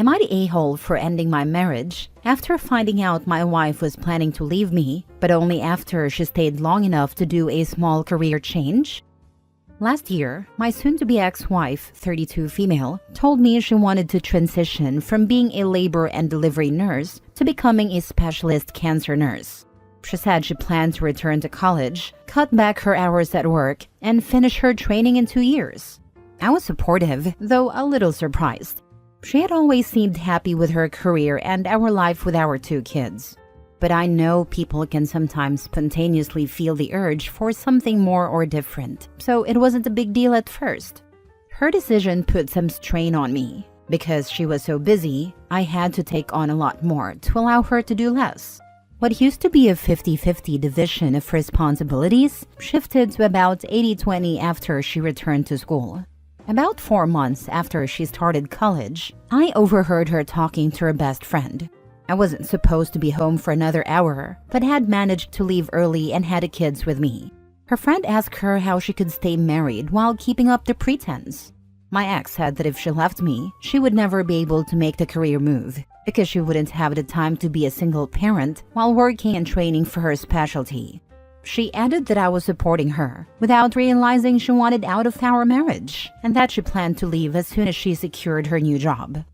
Am I the a-hole for ending my marriage after finding out my wife was planning to leave me, but only after she stayed long enough to do a small career change? Last year, my soon-to-be ex-wife, 32 female, told me she wanted to transition from being a labor and delivery nurse to becoming a specialist cancer nurse. She said she planned to return to college, cut back her hours at work, and finish her training in 2 years. I was supportive, though a little surprised. She had always seemed happy with her career and our life with our 2 kids. But I know people can sometimes spontaneously feel the urge for something more or different, so it wasn't a big deal at first. Her decision put some strain on me. Because she was so busy, I had to take on a lot more to allow her to do less. What used to be a 50-50 division of responsibilities shifted to about 80-20 after she returned to school. About 4 months after she started college, I overheard her talking to her best friend. I wasn't supposed to be home for another hour, but had managed to leave early and had the kids with me. Her friend asked her how she could stay married while keeping up the pretense. My ex said that if she left me, she would never be able to make the career move because she wouldn't have the time to be a single parent while working and training for her specialty. She added that I was supporting her, without realizing she wanted out of our marriage, and that she planned to leave as soon as she secured her new job.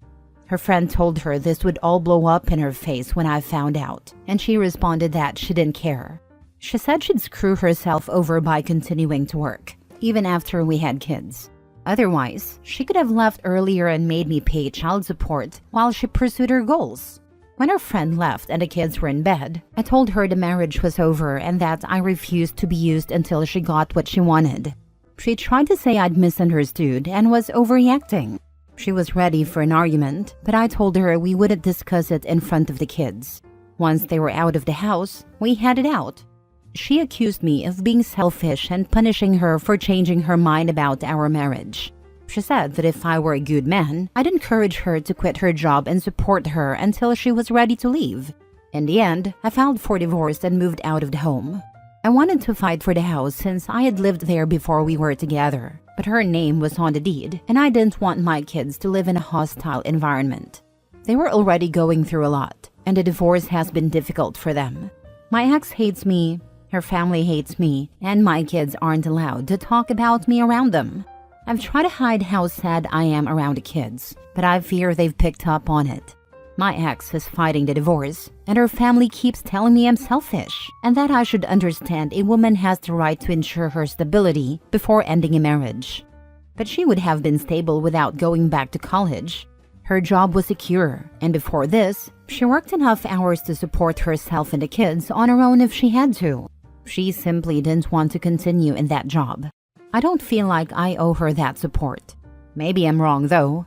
Her friend told her this would all blow up in her face when I found out, and she responded that she didn't care. She said she'd screw herself over by continuing to work, even after we had kids. Otherwise, she could have left earlier and made me pay child support while she pursued her goals. When her friend left and the kids were in bed, I told her the marriage was over and that I refused to be used until she got what she wanted. She tried to say I'd misunderstood and was overreacting. She was ready for an argument, but I told her we wouldn't discuss it in front of the kids. Once they were out of the house, we had it out. She accused me of being selfish and punishing her for changing her mind about our marriage. She said that if I were a good man, I'd encourage her to quit her job and support her until she was ready to leave. In the end, I filed for divorce and moved out of the home. I wanted to fight for the house since I had lived there before we were together, but her name was on the deed, and I didn't want my kids to live in a hostile environment. They were already going through a lot, and the divorce has been difficult for them. My ex hates me, her family hates me, and my kids aren't allowed to talk about me around them. I've tried to hide how sad I am around the kids, but I fear they've picked up on it. My ex is fighting the divorce, and her family keeps telling me I'm selfish, and that I should understand a woman has the right to ensure her stability before ending a marriage. But she would have been stable without going back to college. Her job was secure, and before this, she worked enough hours to support herself and the kids on her own if she had to. She simply didn't want to continue in that job. I don't feel like I owe her that support. Maybe I'm wrong though.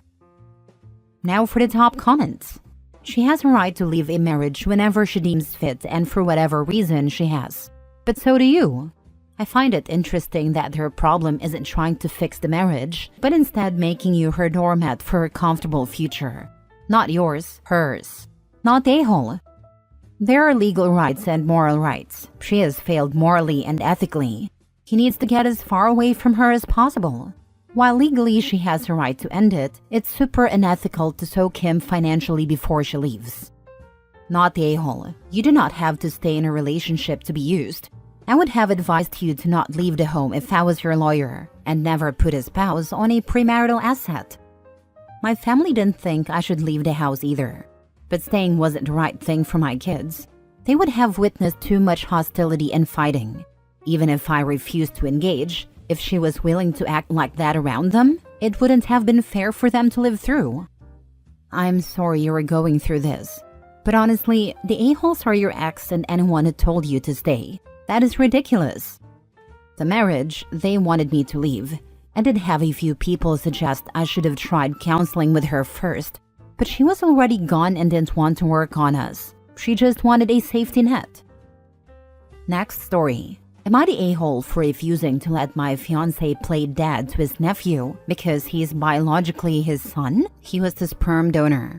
Now for the top comments. She has a right to leave a marriage whenever she deems fit and for whatever reason she has. But so do you. I find it interesting that her problem isn't trying to fix the marriage, but instead making you her doormat for a comfortable future. Not yours, hers. Not a-hole. There are legal rights and moral rights. She has failed morally and ethically. He needs to get as far away from her as possible. While legally she has a right to end it, it's super unethical to soak him financially before she leaves. Not the a-hole. You do not have to stay in a relationship to be used. I would have advised you to not leave the home if I was your lawyer, and never put a spouse on a premarital asset. My family didn't think I should leave the house either. But staying wasn't the right thing for my kids. They would have witnessed too much hostility and fighting. Even if I refused to engage, if she was willing to act like that around them, it wouldn't have been fair for them to live through. I'm sorry you were going through this. But honestly, the a-holes are your ex and anyone who told you to stay. That is ridiculous. The marriage, they wanted me to leave. I did have a few people suggest I should have tried counseling with her first, but she was already gone and didn't want to work on us. She just wanted a safety net. Next story. Am I the a-hole for refusing to let my fiancé play dad to his nephew because he's biologically his son? He was the sperm donor.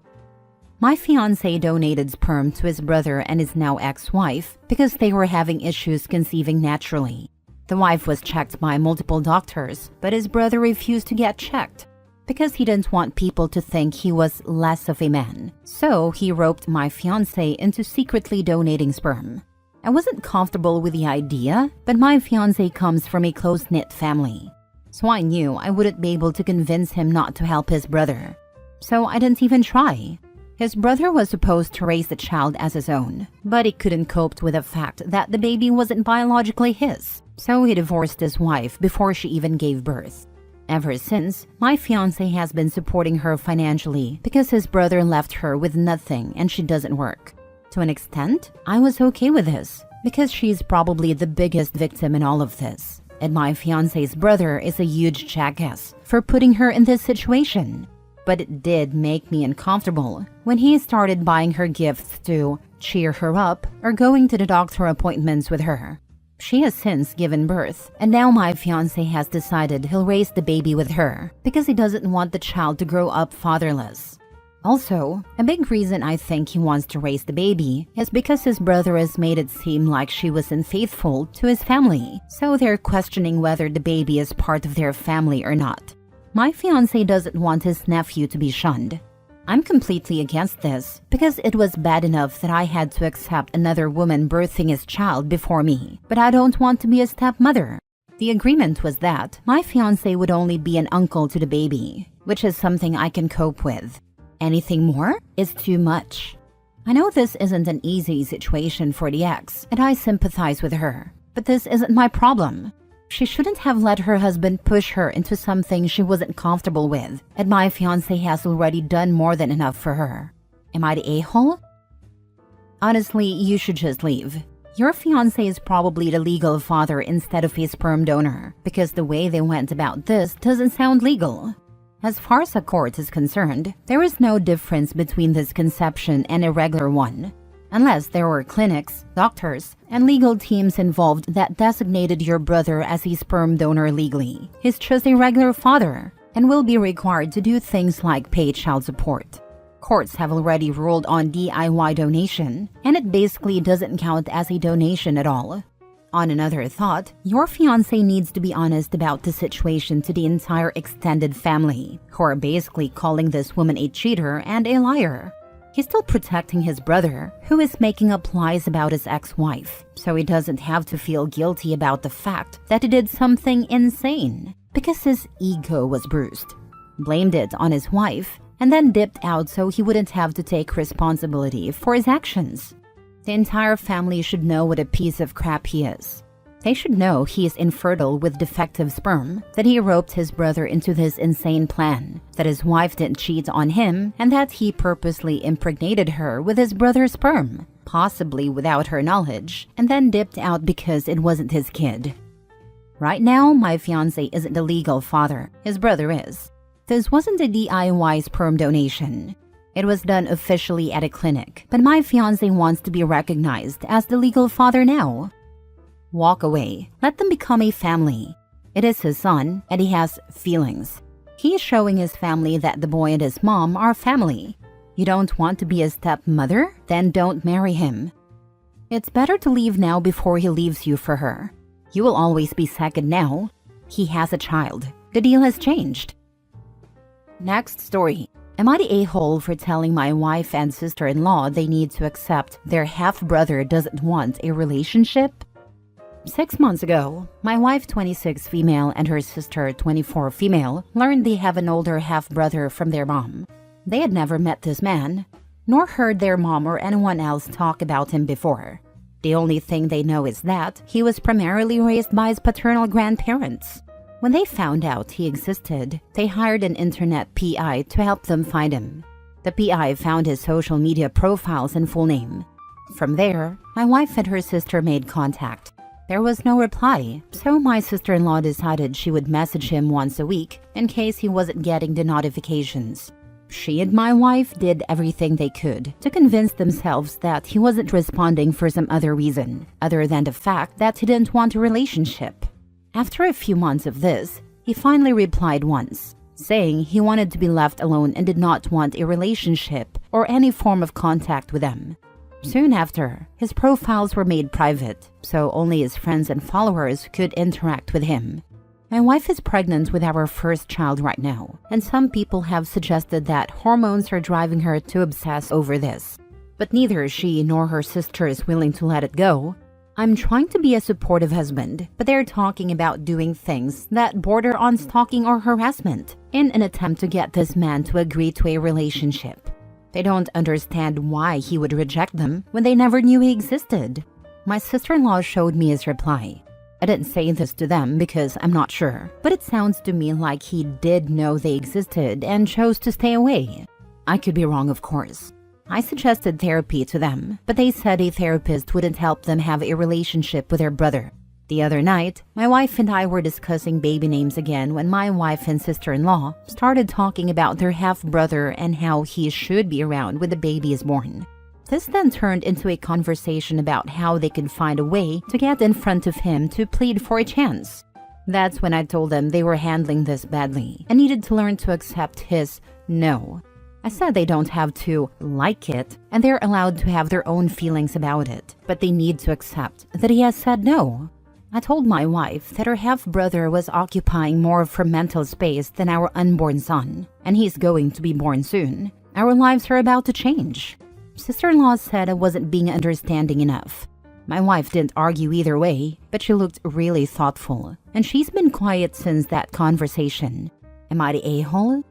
My fiancé donated sperm to his brother and his now ex-wife because they were having issues conceiving naturally. The wife was checked by multiple doctors, but his brother refused to get checked. because he didn't want people to think he was less of a man. So he roped my fiancé into secretly donating sperm. I wasn't comfortable with the idea, but my fiancé comes from a close-knit family. So I knew I wouldn't be able to convince him not to help his brother. So I didn't even try. His brother was supposed to raise the child as his own, but he couldn't cope with the fact that the baby wasn't biologically his. So he divorced his wife before she even gave birth. Ever since, my fiancé has been supporting her financially because his brother left her with nothing and she doesn't work. To an extent, I was okay with this because she's probably the biggest victim in all of this. And my fiancé's brother is a huge jackass for putting her in this situation. But it did make me uncomfortable when he started buying her gifts to cheer her up or going to the doctor appointments with her. She has since given birth, and now my fiancé has decided he'll raise the baby with her because he doesn't want the child to grow up fatherless. Also, a big reason I think he wants to raise the baby is because his brother has made it seem like she was unfaithful to his family, so they're questioning whether the baby is part of their family or not. My fiancé doesn't want his nephew to be shunned. I'm completely against this because it was bad enough that I had to accept another woman birthing his child before me, but I don't want to be a stepmother. The agreement was that my fiancé would only be an uncle to the baby, which is something I can cope with. Anything more is too much. I know this isn't an easy situation for the ex, and I sympathize with her, but this isn't my problem. She shouldn't have let her husband push her into something she wasn't comfortable with, and my fiancé has already done more than enough for her. Am I the a-hole? Honestly, you should just leave. Your fiancé is probably the legal father instead of a sperm donor, because the way they went about this doesn't sound legal. As far as a court is concerned, there is no difference between this conception and a regular one. Unless there were clinics, doctors, and legal teams involved that designated your brother as a sperm donor legally. He's just a regular father and will be required to do things like pay child support. Courts have already ruled on DIY donation, and it basically doesn't count as a donation at all. On another thought, your fiancé needs to be honest about the situation to the entire extended family, who are basically calling this woman a cheater and a liar. He's still protecting his brother, who is making up lies about his ex-wife, so he doesn't have to feel guilty about the fact that he did something insane, because his ego was bruised. Blamed it on his wife, and then dipped out so he wouldn't have to take responsibility for his actions. The entire family should know what a piece of crap he is. They should know he is infertile with defective sperm, that he roped his brother into this insane plan, that his wife didn't cheat on him, and that he purposely impregnated her with his brother's sperm, possibly without her knowledge, and then dipped out because it wasn't his kid. Right now, my fiancé isn't the legal father, his brother is. This wasn't a DIY sperm donation. It was done officially at a clinic, but my fiancé wants to be recognized as the legal father now. Walk away. Let them become a family. It is his son, and he has feelings. He is showing his family that the boy and his mom are family. You don't want to be a stepmother? Then don't marry him. It's better to leave now before he leaves you for her. You will always be second now. He has a child. The deal has changed. Next story. Am I the a-hole for telling my wife and sister-in-law they need to accept their half-brother doesn't want a relationship? 6 months ago, my wife, 26 female, and her sister, 24 female, learned they have an older half-brother from their mom. They had never met this man, nor heard their mom or anyone else talk about him before. The only thing they know is that he was primarily raised by his paternal grandparents. When they found out he existed, they hired an internet PI to help them find him. The PI found his social media profiles and full name. From there, my wife and her sister made contact. There was no reply, so my sister-in-law decided she would message him once a week in case he wasn't getting the notifications. She and my wife did everything they could to convince themselves that he wasn't responding for some other reason, other than the fact that he didn't want a relationship. After a few months of this, he finally replied once, saying he wanted to be left alone and did not want a relationship or any form of contact with them. Soon after, his profiles were made private, so only his friends and followers could interact with him. My wife is pregnant with our first child right now, and some people have suggested that hormones are driving her to obsess over this. But neither she nor her sister is willing to let it go. I'm trying to be a supportive husband, but they're talking about doing things that border on stalking or harassment in an attempt to get this man to agree to a relationship. They don't understand why he would reject them when they never knew he existed. My sister-in-law showed me his reply. I didn't say this to them because I'm not sure, but it sounds to me like he did know they existed and chose to stay away. I could be wrong, of course. I suggested therapy to them, but they said a therapist wouldn't help them have a relationship with their brother. The other night, my wife and I were discussing baby names again when my wife and sister-in-law started talking about their half-brother and how he should be around when the baby is born. This then turned into a conversation about how they could find a way to get in front of him to plead for a chance. That's when I told them they were handling this badly and needed to learn to accept his no. I said they don't have to like it and they're allowed to have their own feelings about it, but they need to accept that he has said no. I told my wife that her half-brother was occupying more of her mental space than our unborn son, and he's going to be born soon. Our lives are about to change. Sister-in-law said I wasn't being understanding enough. My wife didn't argue either way, but she looked really thoughtful, and she's been quiet since that conversation. Am I the a-hole?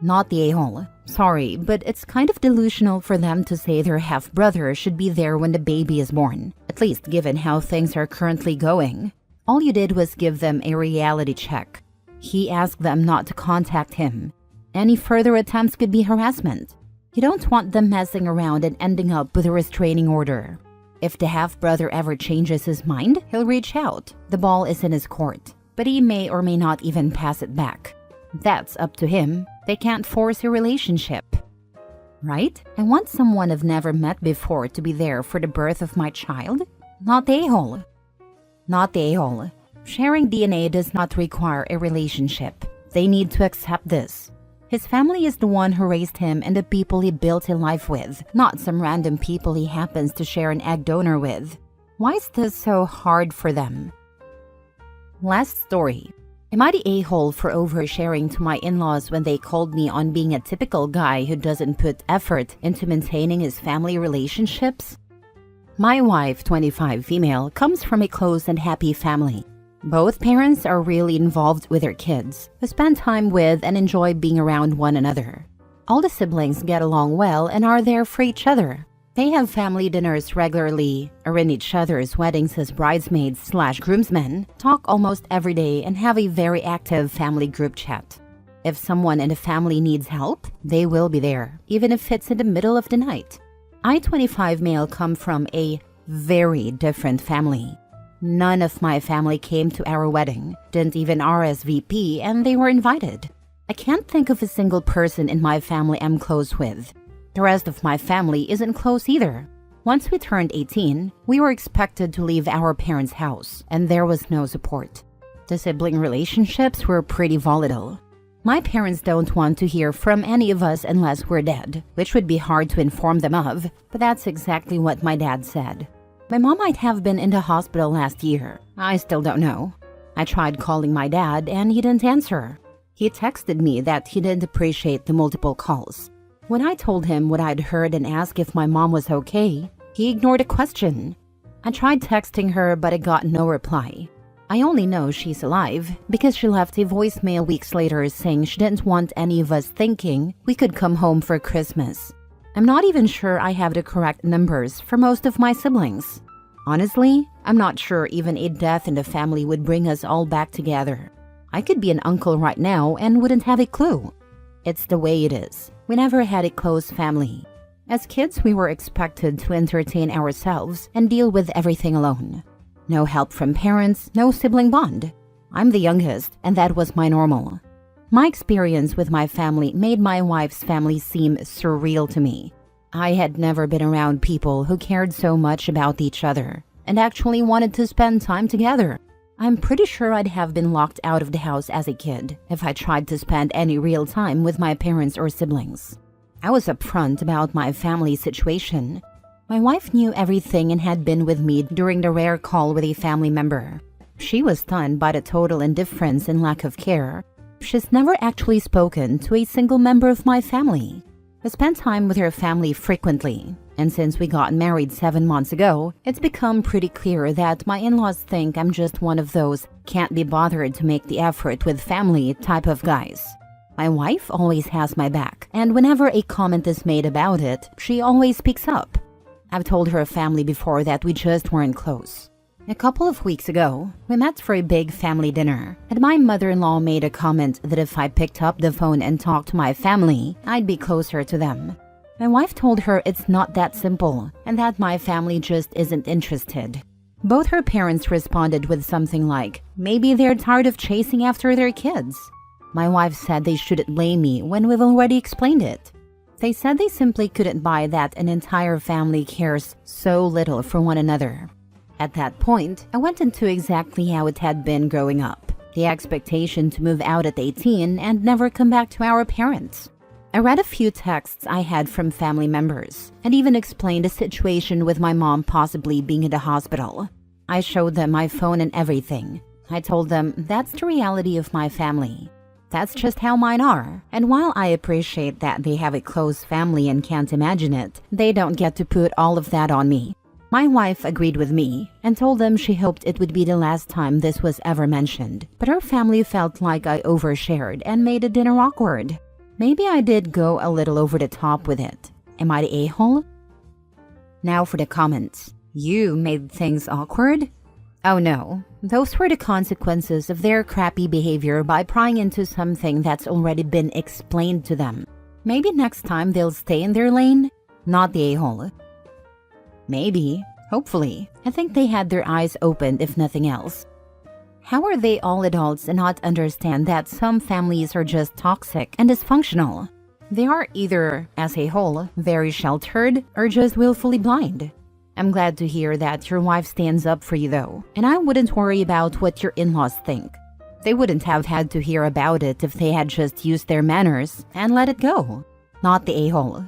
Not the a-hole. Sorry, but it's kind of delusional for them to say their half-brother should be there when the baby is born, at least given how things are currently going. All you did was give them a reality check. He asked them not to contact him. Any further attempts could be harassment. You don't want them messing around and ending up with a restraining order. If the half-brother ever changes his mind, he'll reach out. The ball is in his court, but he may or may not even pass it back. That's up to him. They can't force a relationship. Right? I want someone I've never met before to be there for the birth of my child. Not the a-hole. Not the a-hole. Sharing DNA does not require a relationship. They need to accept this. His family is the one who raised him and the people he built a life with, not some random people he happens to share an egg donor with. Why is this so hard for them? Last story. Am I the a-hole for oversharing to my in-laws when they called me on being a typical guy who doesn't put effort into maintaining his family relationships? My wife, 25 female, comes from a close and happy family. Both parents are really involved with their kids, who spend time with and enjoy being around one another. All the siblings get along well and are there for each other. They have family dinners regularly, are in each other's weddings as bridesmaids/groomsmen, talk almost every day, and have a very active family group chat. If someone in the family needs help, they will be there, even if it's in the middle of the night. I, 25 male, come from a very different family. None of my family came to our wedding, didn't even RSVP, and they were invited. I can't think of a single person in my family I'm close with. The rest of my family isn't close either. Once we turned 18, we were expected to leave our parents' house, and there was no support. The sibling relationships were pretty volatile. My parents don't want to hear from any of us unless we're dead, which would be hard to inform them of, but that's exactly what my dad said. My mom might have been in the hospital last year. I still don't know. I tried calling my dad and he didn't answer. He texted me that he didn't appreciate the multiple calls. When I told him what I'd heard and asked if my mom was okay, he ignored the question. I tried texting her but I got no reply. I only know she's alive because she left a voicemail weeks later saying she didn't want any of us thinking we could come home for Christmas. I'm not even sure I have the correct numbers for most of my siblings. Honestly, I'm not sure even a death in the family would bring us all back together. I could be an uncle right now and wouldn't have a clue. It's the way it is. We never had a close family. As kids, we were expected to entertain ourselves and deal with everything alone. No help from parents, no sibling bond. I'm the youngest, and that was my normal. My experience with my family made my wife's family seem surreal to me. I had never been around people who cared so much about each other and actually wanted to spend time together. I'm pretty sure I'd have been locked out of the house as a kid if I tried to spend any real time with my parents or siblings. I was upfront about my family situation. My wife knew everything and had been with me during the rare call with a family member. She was stunned by the total indifference and lack of care. She's never actually spoken to a single member of my family. I spend time with her family frequently, and since we got married 7 months ago, it's become pretty clear that my in-laws think I'm just one of those can't be bothered to make the effort with family type of guys. My wife always has my back, and whenever a comment is made about it, she always speaks up. I've told her family before that we just weren't close. A couple of weeks ago, we met for a big family dinner, and my mother-in-law made a comment that if I picked up the phone and talked to my family, I'd be closer to them. My wife told her it's not that simple, and that my family just isn't interested. Both her parents responded with something like, maybe they're tired of chasing after their kids. My wife said they shouldn't blame me when we've already explained it. They said they simply couldn't buy that an entire family cares so little for one another. At that point, I went into exactly how it had been growing up. The expectation to move out at 18 and never come back to our parents. I read a few texts I had from family members and even explained a situation with my mom possibly being in the hospital. I showed them my phone and everything. I told them that's the reality of my family. That's just how mine are. And while I appreciate that they have a close family and can't imagine it, they don't get to put all of that on me. My wife agreed with me and told them she hoped it would be the last time this was ever mentioned. But her family felt like I overshared and made the dinner awkward. Maybe I did go a little over the top with it. Am I the a-hole? Now for the comments. You made things awkward? Oh no, those were the consequences of their crappy behavior by prying into something that's already been explained to them. Maybe next time they'll stay in their lane? Not the a-hole. Maybe, hopefully. I think they had their eyes opened if nothing else. How are they all adults and not understand that some families are just toxic and dysfunctional? They are either, as a whole, very sheltered or just willfully blind. I'm glad to hear that your wife stands up for you though, and I wouldn't worry about what your in-laws think. They wouldn't have had to hear about it if they had just used their manners and let it go. Not the a-hole.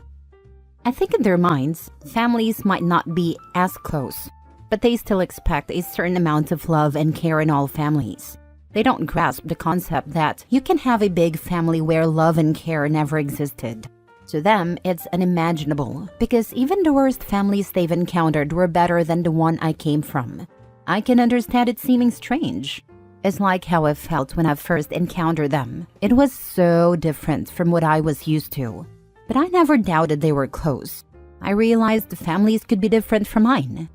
I think in their minds, families might not be as close, but they still expect a certain amount of love and care in all families. They don't grasp the concept that you can have a big family where love and care never existed. To them, it's unimaginable, because even the worst families they've encountered were better than the one I came from. I can understand it seeming strange. It's like how I felt when I first encountered them. It was so different from what I was used to. But I never doubted they were close. I realized the families could be different from mine.